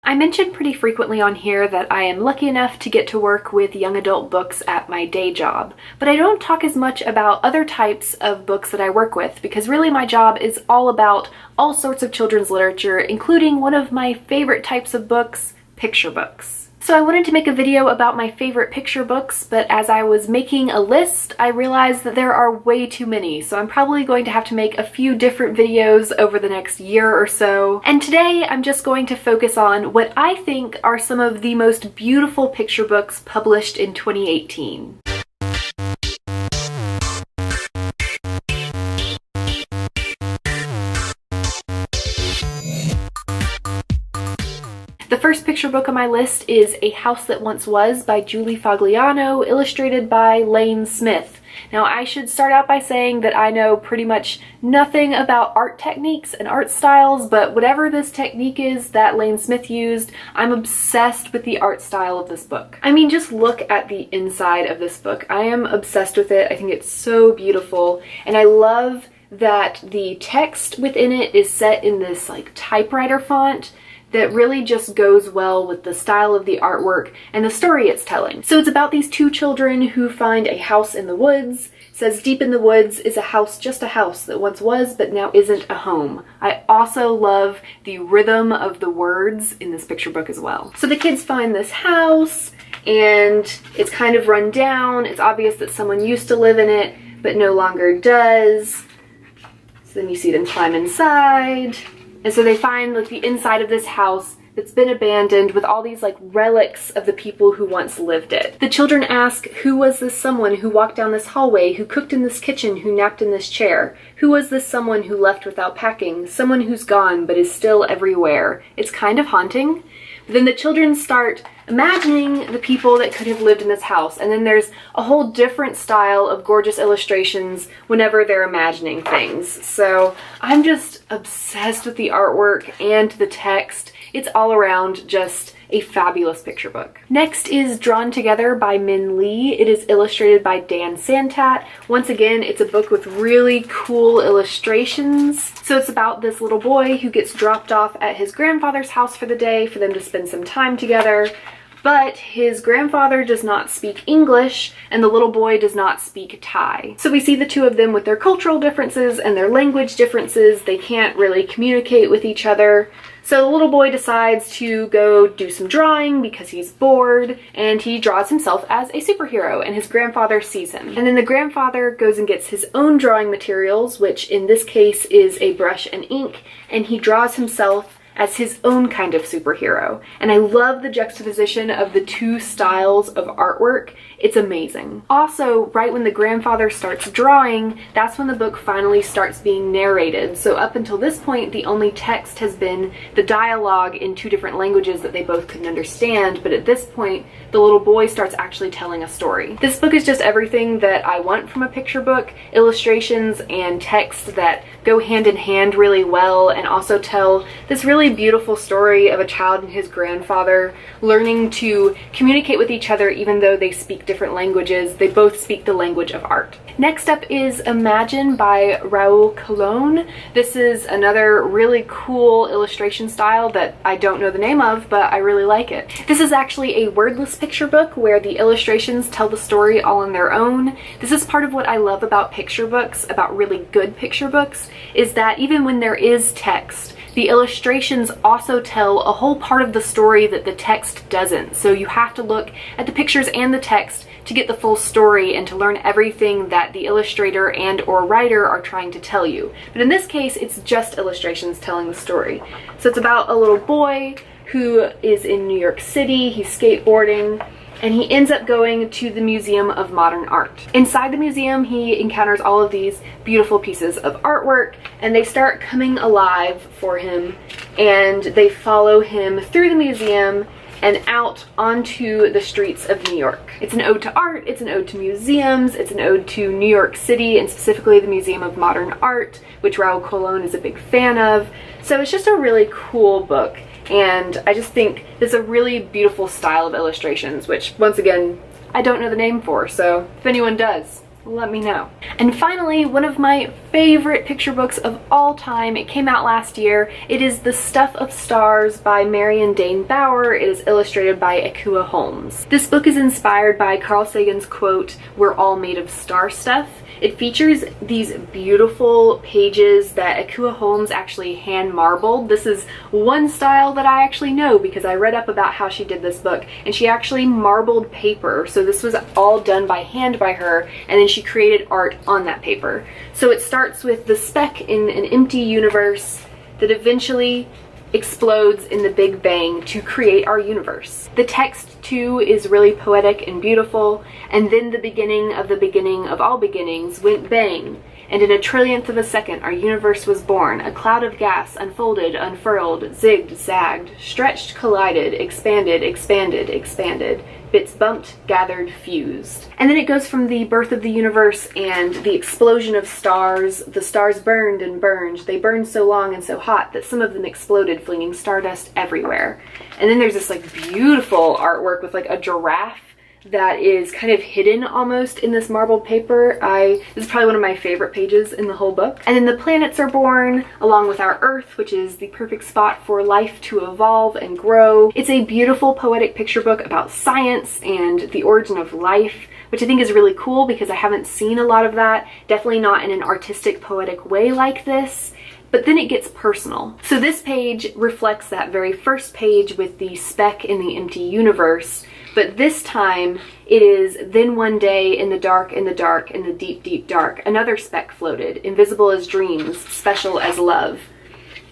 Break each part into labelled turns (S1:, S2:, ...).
S1: I mention pretty frequently on here that I am lucky enough to get to work with young adult books at my day job, but I don't talk as much about other types of books that I work with because really my job is all about all sorts of children's literature, including one of my favorite types of books, picture books. So I wanted to make a video about my favorite picture books, but as I was making a list, I realized that there are way too many, so I'm probably going to have to make a few different videos over the next year or so. And today I'm just going to focus on what I think are some of the most beautiful picture books published in 2018. The first picture book on my list is A House That Once Was by Julie Fagliano, illustrated by Lane Smith. Now I should start out by saying that I know pretty much nothing about art techniques and art styles, but whatever this technique is that Lane Smith used, I'm obsessed with the art style of this book. I mean, just look at the inside of this book. I am obsessed with it. I think it's so beautiful, and I love that the text within it is set in this like typewriter font that really just goes well with the style of the artwork and the story it's telling. So it's about these two children who find a house in the woods. It says, deep in the woods is a house, just a house that once was but now isn't a home. I also love the rhythm of the words in this picture book as well. So the kids find this house and it's kind of run down. It's obvious that someone used to live in it but no longer does. So then you see them climb inside. And so they find like the inside of this house that's been abandoned with all these like relics of the people who once lived it. The children ask, who was this someone who walked down this hallway, who cooked in this kitchen, who napped in this chair? Who was this someone who left without packing? Someone who's gone but is still everywhere. It's kind of haunting. But then the children start imagining the people that could have lived in this house, and then there's a whole different style of gorgeous illustrations whenever they're imagining things. So I'm just obsessed with the artwork and the text. It's all around just a fabulous picture book. Next is Drawn Together by Min Lee. It is illustrated by Dan Santat. Once again, it's a book with really cool illustrations. So it's about this little boy who gets dropped off at his grandfather's house for the day for them to spend some time together. But his grandfather does not speak English and the little boy does not speak Thai. So we see the two of them with their cultural differences and their language differences. They can't really communicate with each other. So the little boy decides to go do some drawing because he's bored, and he draws himself as a superhero, and his grandfather sees him. And then the grandfather goes and gets his own drawing materials, which in this case is a brush and ink, and he draws himself as his own kind of superhero. And I love the juxtaposition of the two styles of artwork. It's amazing. Also, right when the grandfather starts drawing, that's when the book finally starts being narrated. So up until this point, the only text has been the dialogue in two different languages that they both couldn't understand, but at this point, the little boy starts actually telling a story. This book is just everything that I want from a picture book, illustrations and text that go hand in hand really well and also tell this really beautiful story of a child and his grandfather learning to communicate with each other even though they speak different languages. They both speak the language of art. Next up is Imagine by Raul Colon. This is another really cool illustration style that I don't know the name of, but I really like it. This is actually a wordless picture book where the illustrations tell the story all on their own. This is part of what I love about picture books, about really good picture books, is that even when there is text, the illustrations also tell a whole part of the story that the text doesn't. So you have to look at the pictures and the text to get the full story and to learn everything that the illustrator and or writer are trying to tell you. But in this case, it's just illustrations telling the story. So it's about a little boy who is in New York City, he's skateboarding, and he ends up going to the Museum of Modern Art. Inside the museum, he encounters all of these beautiful pieces of artwork, and they start coming alive for him, and they follow him through the museum and out onto the streets of New York. It's an ode to art, it's an ode to museums, it's an ode to New York City, and specifically the Museum of Modern Art, which Raul Colon is a big fan of. So it's just a really cool book. And I just think there's a really beautiful style of illustrations, which once again, I don't know the name for, so if anyone does, let me know. And finally, one of my favorite picture books of all time. It came out last year. It is The Stuff of Stars by Marion Dane Bauer. It is illustrated by Akua Holmes. This book is inspired by Carl Sagan's quote, "We're all made of star stuff." It features these beautiful pages that Akua Holmes actually hand marbled. This is one style that I actually know because I read up about how she did this book, and she actually marbled paper. So this was all done by hand by her, and then she created art on that paper. So it starts with the speck in an empty universe that eventually explodes in the Big Bang to create our universe. The text too is really poetic and beautiful, and then the beginning of all beginnings went bang, and in a trillionth of a second our universe was born. A cloud of gas unfolded, unfurled, zigged, zagged, stretched, collided, expanded, expanded, expanded. Bits bumped, gathered, fused. And then it goes from the birth of the universe and the explosion of stars. The stars burned and burned. They burned so long and so hot that some of them exploded, flinging stardust everywhere. And then there's this like beautiful artwork with like a giraffe that is kind of hidden almost in this marbled paper. This is probably one of my favorite pages in the whole book. And then the planets are born along with our Earth, which is the perfect spot for life to evolve and grow. It's a beautiful poetic picture book about science and the origin of life, which I think is really cool because I haven't seen a lot of that. Definitely not in an artistic, poetic way like this. But then it gets personal. So this page reflects that very first page with the speck in the empty universe. But this time it is then one day in the dark, in the dark, in the deep, deep dark, another speck floated, invisible as dreams, special as love.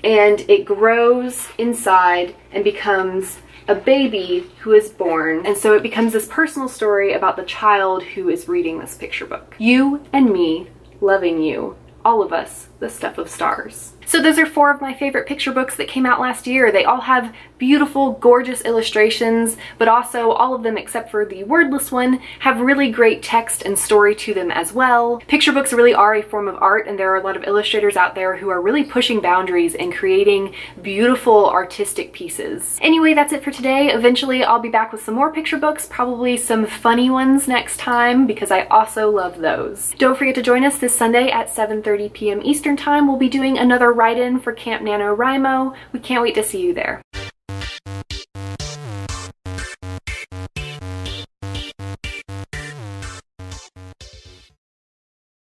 S1: And it grows inside and becomes a baby who is born. And so it becomes this personal story about the child who is reading this picture book. You and me loving you. All of us, the stuff of stars. So those are 4 of my favorite picture books that came out last year. They all have beautiful, gorgeous illustrations, but also all of them except for the wordless one have really great text and story to them as well. Picture books really are a form of art, and there are a lot of illustrators out there who are really pushing boundaries and creating beautiful artistic pieces. Anyway, that's it for today. Eventually I'll be back with some more picture books, probably some funny ones next time because I also love those. Don't forget to join us this Sunday at 7:30 p.m. Eastern Time. We'll be doing another write-in for Camp NaNoWriMo. We can't wait to see you there.